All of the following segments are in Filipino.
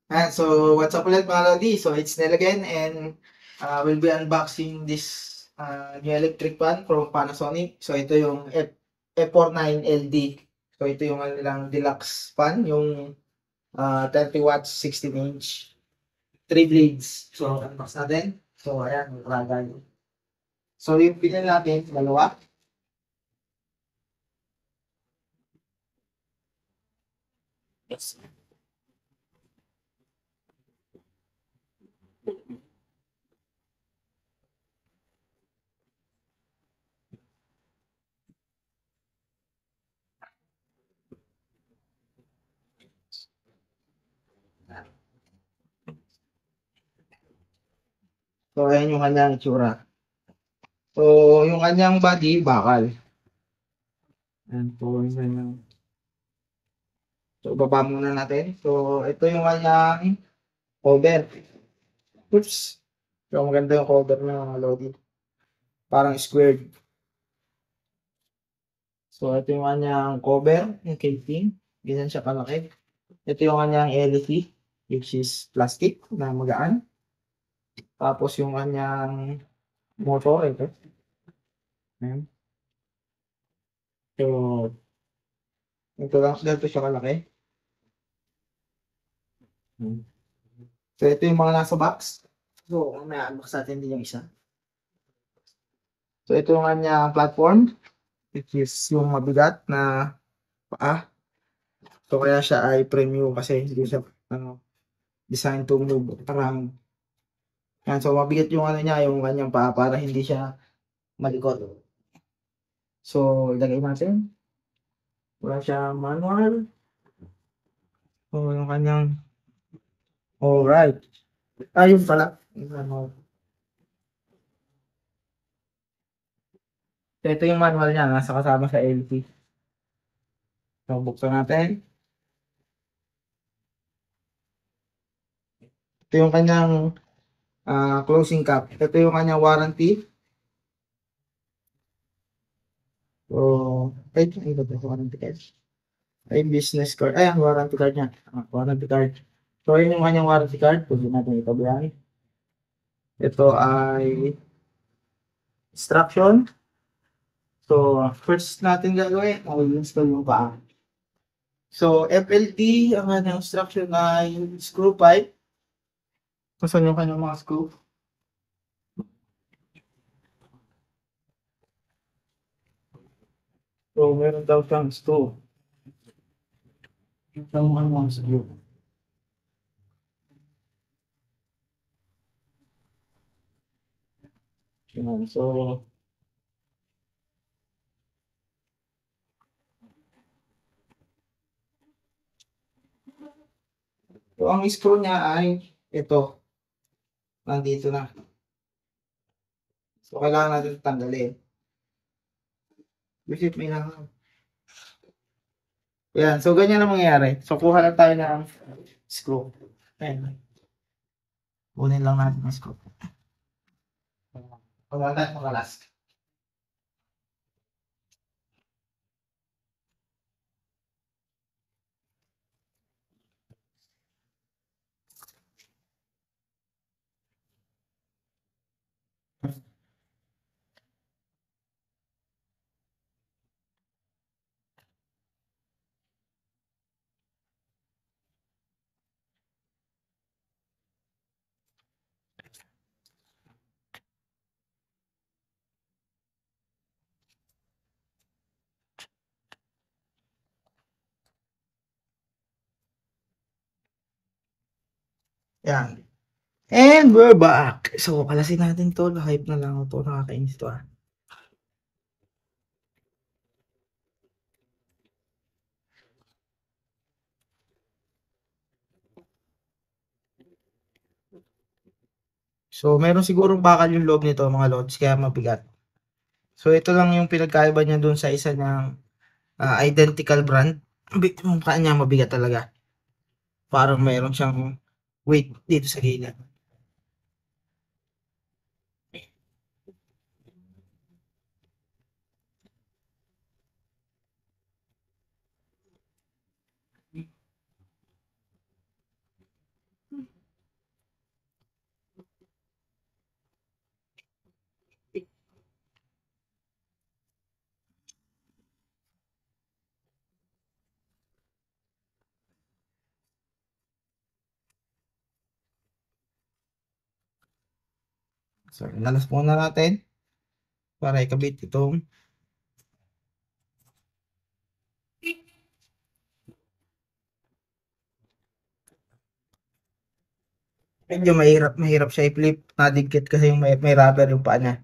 So what's up ulit mga Lodi? So it's Nel again and we'll be unboxing this new electric fan from Panasonic. So ito yung F49LD. So ito yung nilang deluxe fan, yung 30 watts, 16 inch, 3 blades. So unbox natin. So ayan, ragay. So yung pinili natin, dalawa. Yes. So ayan yung kanyang itsura. So yung kanyang body, bakal. Ayan po yung kanyang. So baba muna natin. So ito yung kanyang cover. Oops. So, maganda yung cover ng mga Lodi. Parang squared. So, ito yung kanyang cover, yung casing. Ganyan siya kalaki. Ito yung kanyang LED, which is plastic na magaan. Tapos yung kanyang motor, ito. Ayan. So, ito lang, ganito siya kalaki. So, ito yung mga nasa box. So, may unbox natin din yung isa. So, ito yung kanyang platform, which is yung mabigat na paa. So, kaya siya ay premium kasi hindi siya ano, design to move around. Yan, so mabigat yung ano niya, yung kanyang paa para hindi siya malikot. So, ilagay natin. Wala siyang manual. So, yung kanyang, alright. Ayun pala. Yung manual. So, ito yung manual niya, nasa kasama sa LT. So, buksan natin. Ito yung kanyang closing cap. Ito yung kanyang warranty. So, ay, ito ba warranty card? Ay, business card. Ay, ang warranty card niya. Warranty card. So, yun yung kanyang warranty card. Pwede natin ito biyahe. Ito ay instruction. So, first natin gagawin, mag-install yung paa. So, FLT, ang kanyang instruction ay screw pipe. Kung saan yung kanyang mga screw. So, meron daw siyang screw. Ito ang mga screw. Yan. So, ang screw niya ay ito. Nandito na. So, kailangan natin tanggalin. Visit may lang. Yan. So, ganyan ang mangyayari. So, kuha lang tayo ng screw. Ayan. Kunin lang natin ang screw. Wala natin mga last. Yan. And we're back. So, kalasin natin to. Hype na lang ako to. Nakakainis to ah. So, meron sigurong bakal yung loob nito mga lods, kaya mabigat. So, ito lang yung pinagkaiba niya dun sa isa niyang identical brand. Yung kanya mabigat talaga. Parang meron siyang weight dito sa gilid. So, lalas muna natin para ikabit itong medyo mahirap siya i-flip. Nadikit kasi yung may rubber yung paa niya.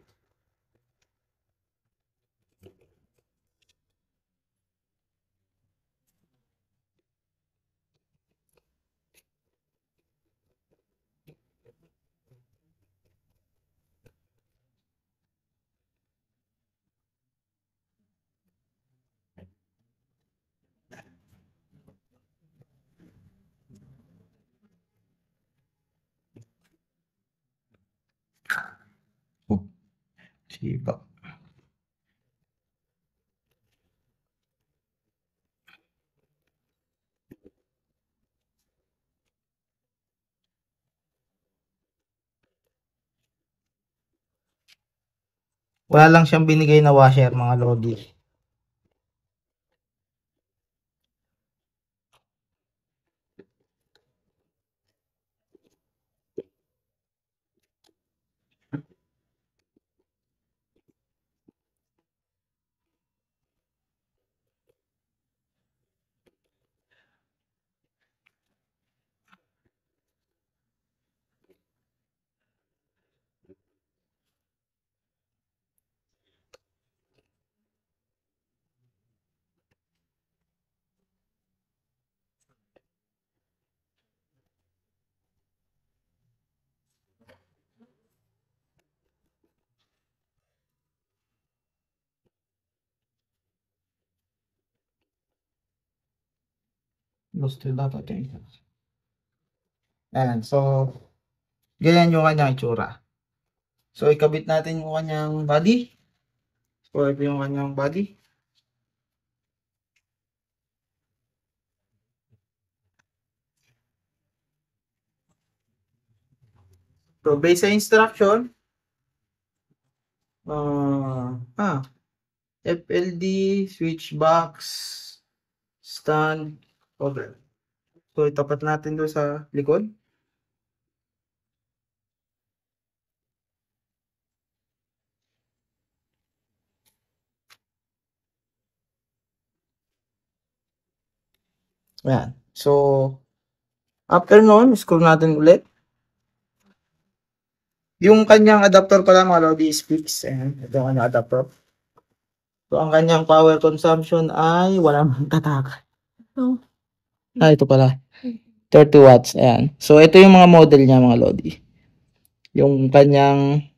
Sipa. Wala lang siyang binigay na washer mga lodi. Gusto dapat yun. Ayan, so, ganyan yung kanyang itsura. So, ikabit natin yung kanyang body. So, ito yung kanyang body. So, based sa instruction, FLD, switch box, stand, cover. So, itapat natin doon sa likod. Ayan. So, after nun, screw natin ulit. Yung kanyang adapter pala mga lodi is fixed. Ayan, ito yung kanyang adapter. So, ang kanyang power consumption ay wala mang tatak. Oh. Ito pala. 30 watts. Ayan. So, ito yung mga model niya mga lodi. Yung kanyang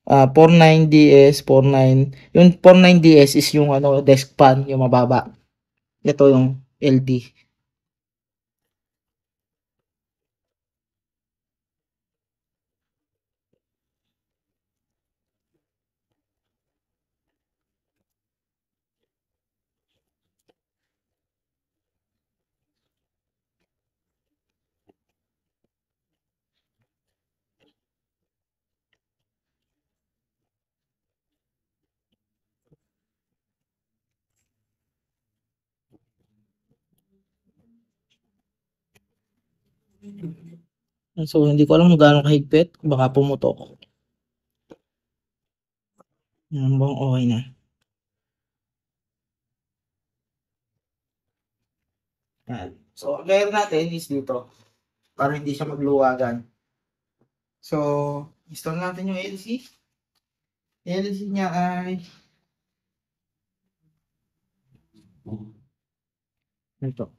49DS, 49. Yung 49DS is yung desk fan, yung mababa. Ito yung LD. So, hindi ko alam kung gaano kahigpit. Baka pumutok. Yan bang okay na. Yan. So, ang gaya natin is dito. Para hindi siya magluwagan. So, install natin yung LC. LC niya ay ito.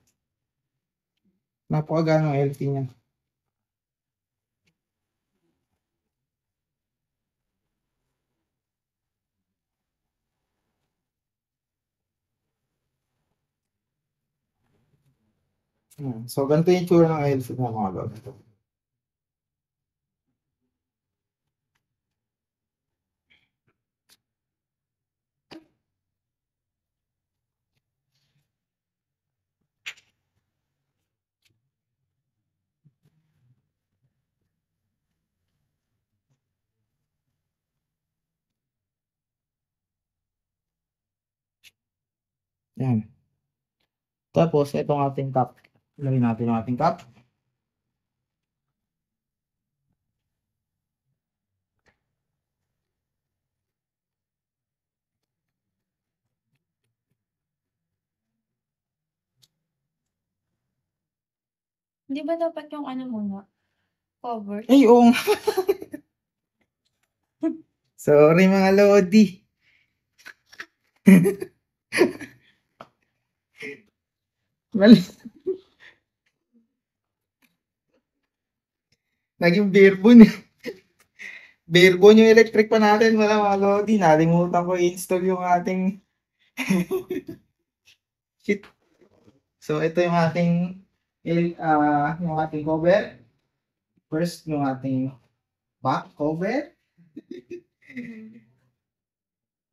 Napakagano LC niya. So, ganito yung tsura ng LC niya mga lord. Yan. Tapos, itong ating cap. Ilagay natin yung ating cap. Hindi ba dapat yung ano muna, cover? Ay, oo nga. Sorry mga Lodi. Mali. Naging beerbon eh. Beerbon yung electric pa natin mga Lodi. Nalimutan ko i-install yung ating shit. So, ito yung ating cover. First, yung ating back cover.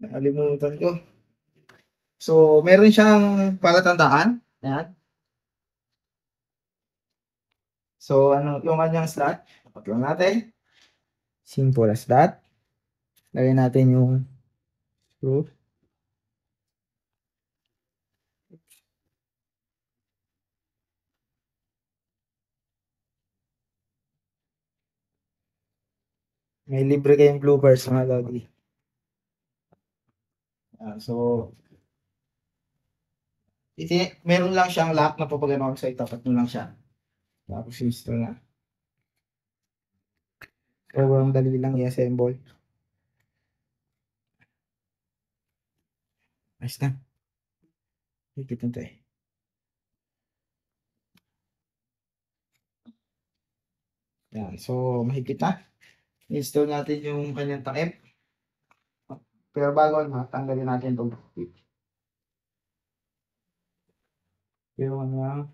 Nakalimutan ko. So, meron siyang palatandaan. Ayan. So, ano, yung kanyang slot. Pag lang natin. Simple as that. Lagyan natin yung screw. May libre kayong bloopers mga Lodi. So, meron lang siyang lock na papagano'n sa itapat mo lang siya. Tapos install na. Sobrang dali lang i-assemble. Ayos na. Higit nito eh. Yan. So, mahigpit na. Install natin yung kanyang takip. Pero bago, tanggalin natin itong yung kanyang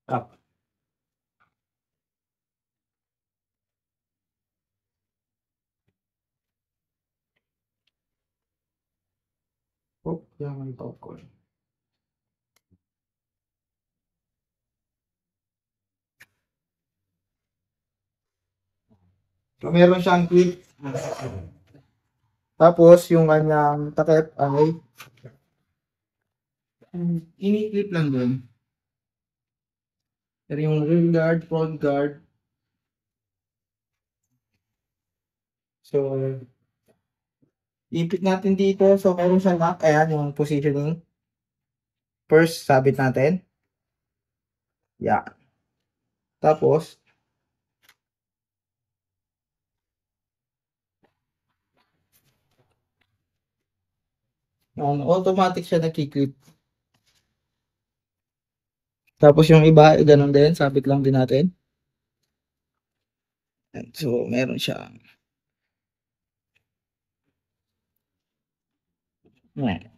cup. Oh, yung may popcorn. So, meron siyang clip. Tapos, yung kanyang takip, ay ini-clip lang dun. Pero yung rear guard, front guard. So, ipit natin dito. So, meron siyang lock. Ayan, yung positioning. First, sabit natin. Yeah. Tapos, automatic siya nagki-clip. Tapos yung iba, ganun din. Sabit lang din natin. So, meron siya. Ayan.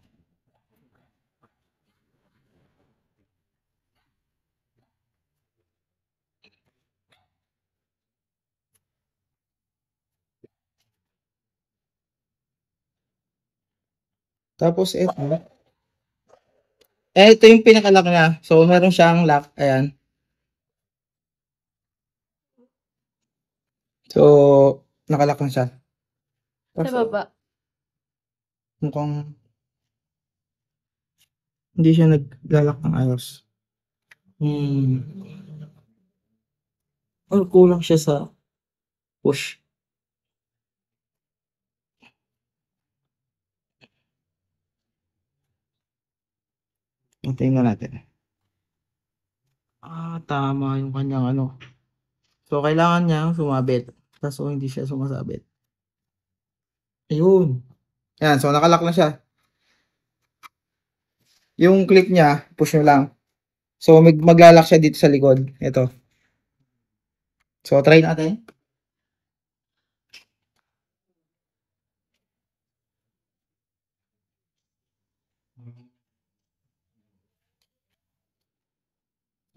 Tapos, ito yung pinaka-lock niya. So, meron siyang lock. Ayan. So, nakalock na siya. Sa Tapos, baba. mukhang hindi siya naglalak ng ayos. Or kulang siya sa push. Tingnan natin. Tama yung kanyang ano. So, kailangan niyang sumabit. Kaso, hindi siya sumasabit. Ayun. Yan. So, nakalock na siya. Yung clip niya, push nyo lang. So, maglalak siya dito sa likod. Ito. So, try natin.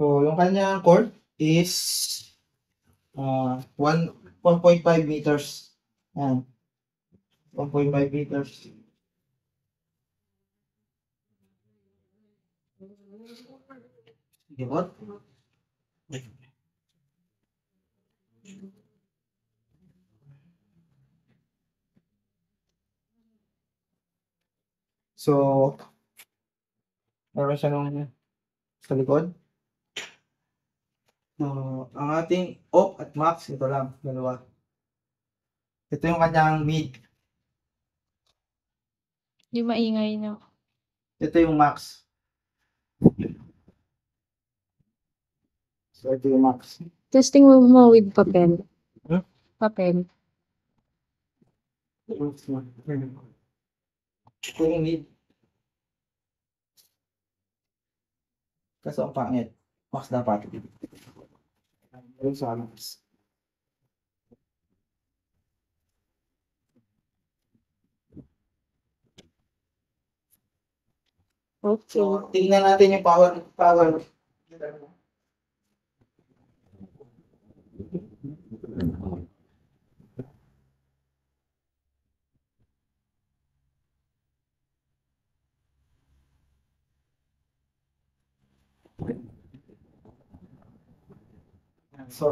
So, yung kanyang cord is 1.5 meters. Yan. 1.5 meters. Sige, what? So, meron siya nung sa likod. Ang ating off at max, ito lang, dalawa. Ito yung kanyang mid. Di maingay na. Ito yung max. So, ito yung max. Testing mo with papel. Hmm? Papel. Ito yung need. Kaso ang pangit. Max dapat. Ayun sa max. Okay. So, tingnan natin yung power. So,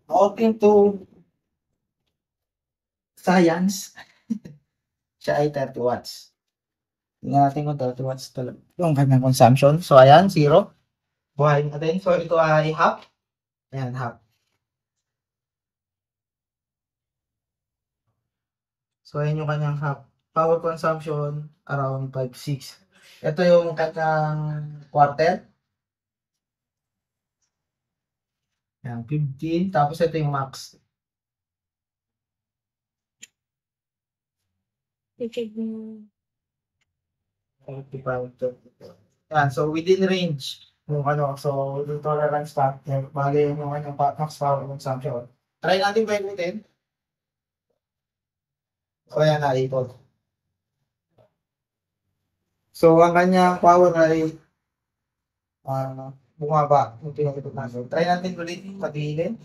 according to science, siya ay 30 watts. Tingnan natin kung 30 watts talaga yung kanyang consumption. So, ayan, 0. Buhayin natin. So, ito ay half. Ayan, half. So, ayan yung kanyang half. Power consumption, around 5-6. Ito yung kanyang quarter. Ayan, 15. Tapos, ito yung max. Titig mo. 35, 34. Ayan, so within range. Yung ano, so yung tolerance factor, bali yung kanyang max power consumption. Try natin paikutin. So, ayan na, ito. So, ang kanyang power ay bumaba yung pinakikot natin. Try natin ulit patigilin.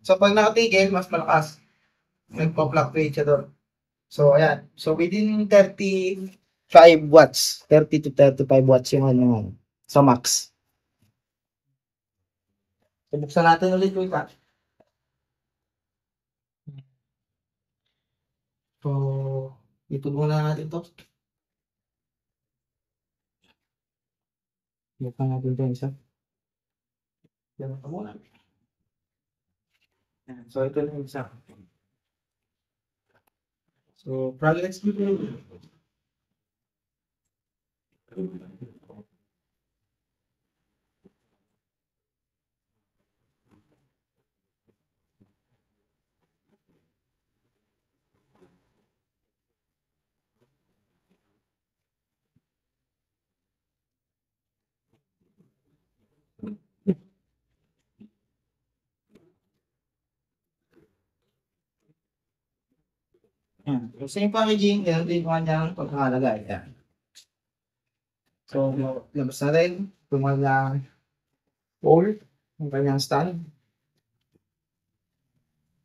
So, pag nakatigil, mas malakas. Nagpa-fluctuate siya doon. So, ayan. So, within 35 watts, 30 to 35 watts yung ano, sa max. So, buksan natin ulit yung ita. So, ito muna natin to. Ito natin ito isa. Yan ito muna. Yan. So, ito na yung isa. So, progress dito. Yan. So, same packaging, yan din yung kanyang pagkakalagay. Yan. So, labas na rin. Yung kanyang pole, yung kanyang stand.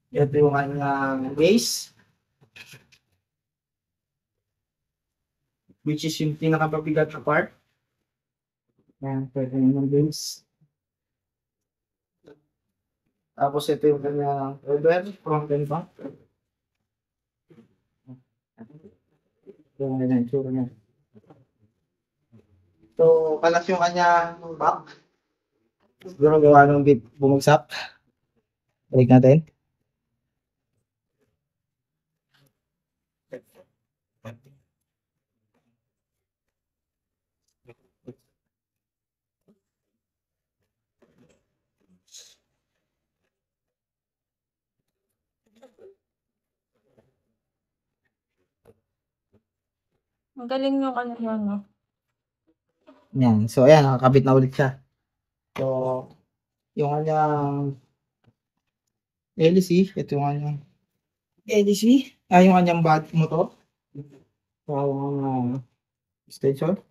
Ito yung kanyang base, which is yung pinakapabigat na part. Yan, pwede yung base. Tapos ito yung kanyang rubber, front and back. Yung ganyan, tsura niya. So, kalas yung kanyang back. Siguro gawa ng bit bumagsak. Balik natin. Magaling yung ano yun, no? Yan. So, ayan, nakakabit na ulit siya. So, yung kanyang LC, ito yung kanyang LC, yung kanyang bad motor. So, extension.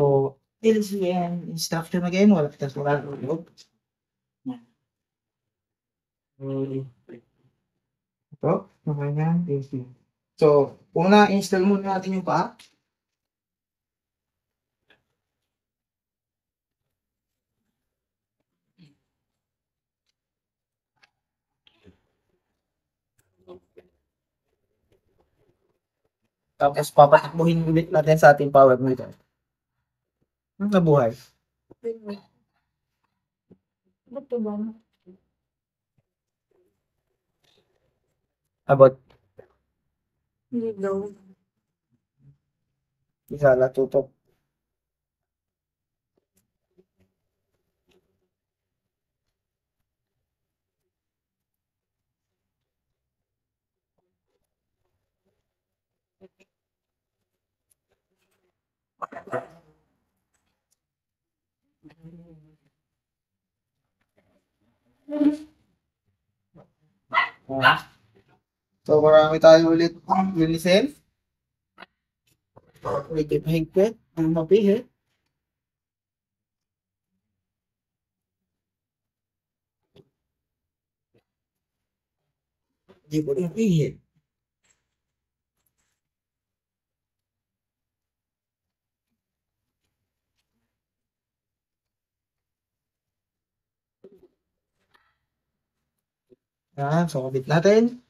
So, LC and instruction again, wala ng loob. Yan. Ito, yung kanyang LC. So, una, install muna natin yung paa. Tapos, papatakbuhin ulit natin sa ating power meter. Ang nabuhay. Ba't ba ba? About Hindi daw. isa na tutok. marami tayo ulit linisin. Medyo mahigpit. Ang mapihit. Hindi ko rin pihit. Yan, so kabit natin.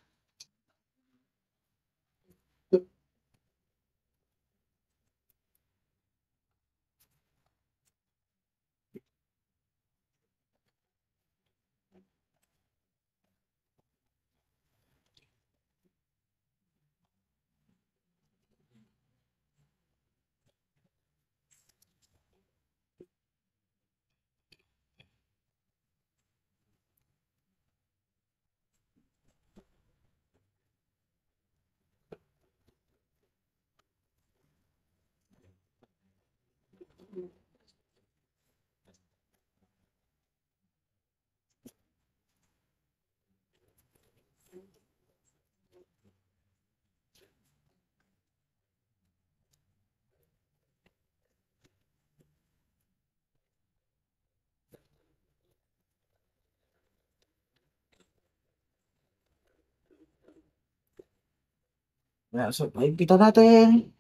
Yan, so mahigpitan natin.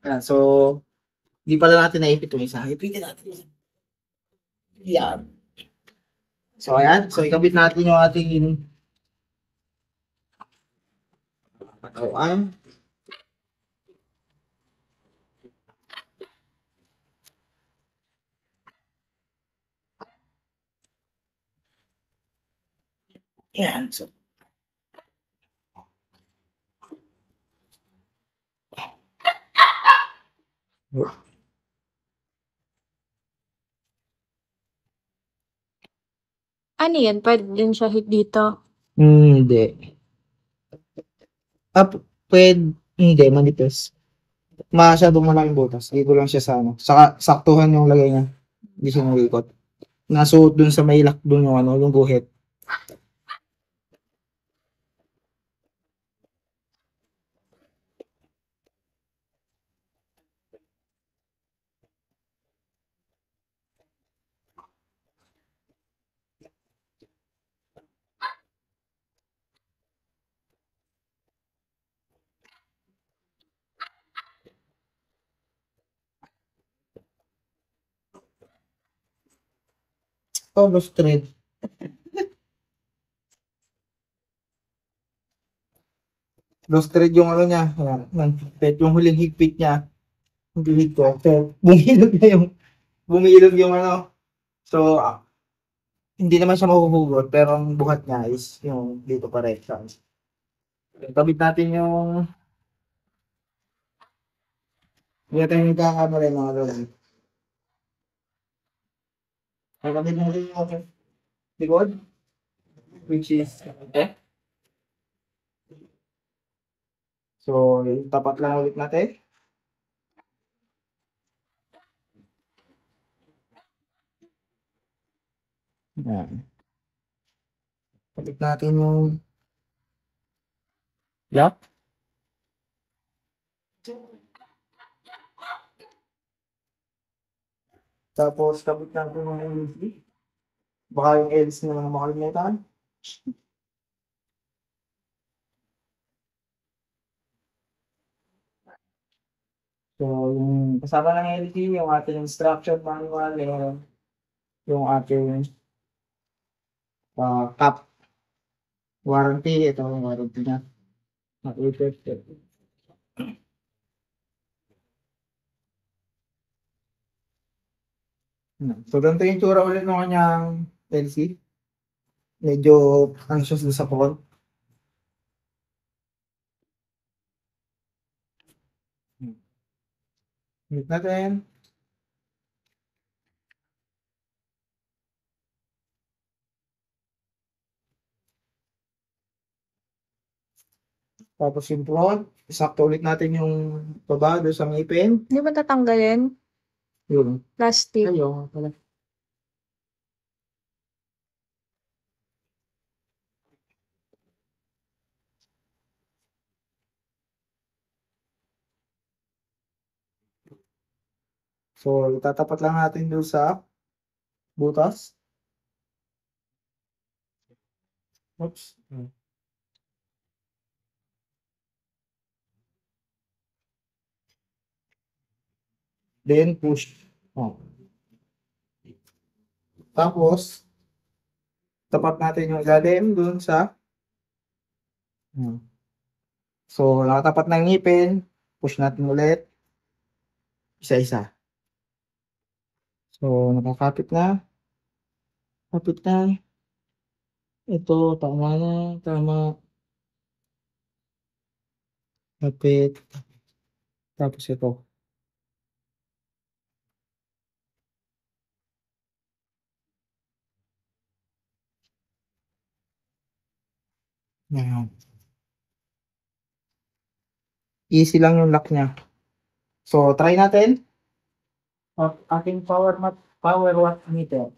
Yan, so hindi pala natin naipit yung isa. Ipitin natin. Yan. So ayan, so ikabit natin yung ating katawan. Yan, so Ano yan? Pwede din siya hit dito. hindi. Pwede, hindi, manipis. Masyadong malaking butas. Dito lang siya sa ano. Saka, saktuhan yung lagay niya. Hindi siya nangikot. Nasuot dun sa may lock dun yung ano, yung guhit. Oh, lost thread. Lost thread yung ano niya. Ayan, yung huling higpit niya. Hindi higpit ko. So, bumilog yung ano. So, hindi naman siya mahuhugot, pero ang buhat niya is yung dito pa rin. Tabit natin yung hindi natin yung kakano rin mga lolo. Tabit natin yung likod, which is okay. So, tapat lang ulit natin. Yan. Tabit natin yung lock. Tapos, tabit natin yung LC. Baka yung LC na lang makalimutan. So, yung kasama ng LC, yung ating instruction manual, yung ating cap. Warranty, ito ang warranty niya. Ipit. So, ganito yung tsura ulit ng kanyang LC. Medyo anxious doon sa phone. Mute natin. Tapos yung front, isakto ulit natin yung baba doon sa ngipin. Hindi ba tatanggalin? Yun. Plastic. Ayun. So, itatapat lang natin doon sa butas. Oops. Then, push. Oh. Tapos, tapat natin yung ilalim doon sa So, nakatapat ng ngipin. Push natin ulit. Isa-isa. So, nakakapit na. Kapit na. Ito, tama na. Tama. Kapit. Tapos ito. Ayan. Easy lang yung lock niya. So, try natin. Ating power watt meter.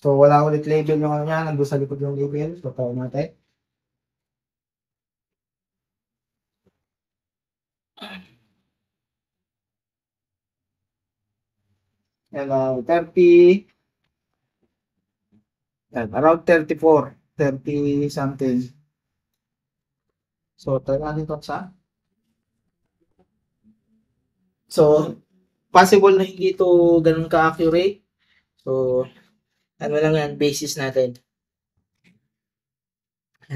So, wala ulit label yung ano niya. Nandun sa likod yung label. So, try natin. And 30. Around 34. 30 something. So, try natin ito sa. So, possible na hindi ito ganun ka-accurate. So, ano lang yan, basis natin.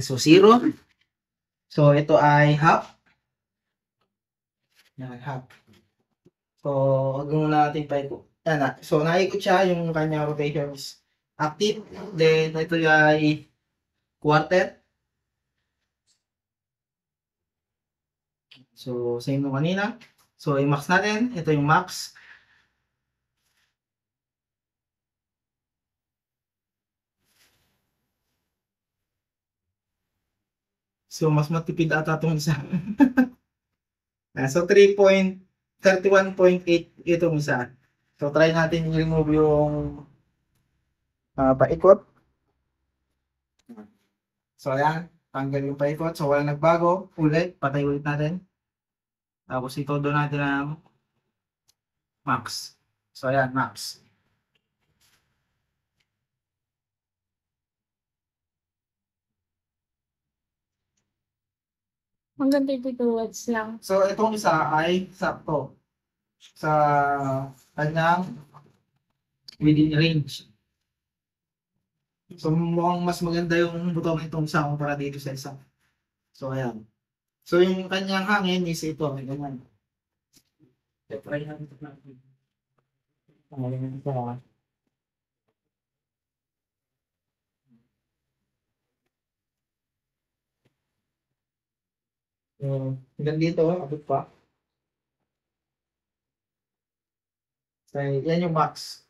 So, 0. So, ito ay half. Yan, half. So, huwag muna natin pa ito. Yan na. So, naikot siya yung kanyang rotation is active. Then, ito ay quarter. So, same nung kanina. So, yung max natin. Ito yung max. So, mas matipid ata itong isa. So, 31.8 itong isa. So, try natin i-remove yung paikot. So, ayan. Tanggal yung paikot. So, wala nagbago. Ulit. Patay ulit natin. Tapos, ito doon natin ang max. So, ayan. Max. Hanggang 32 watts lang. So, itong isa ay sakto sa kanyang within range. So, mukhang mas maganda yung butong itong isa kumpara dito sa isa. So, ayan. So, yung kanyang hangin is ito. Ganyan. Try natin ito natin. Ayan ito. So, hanggang dito, abot pa. So, yan yung max.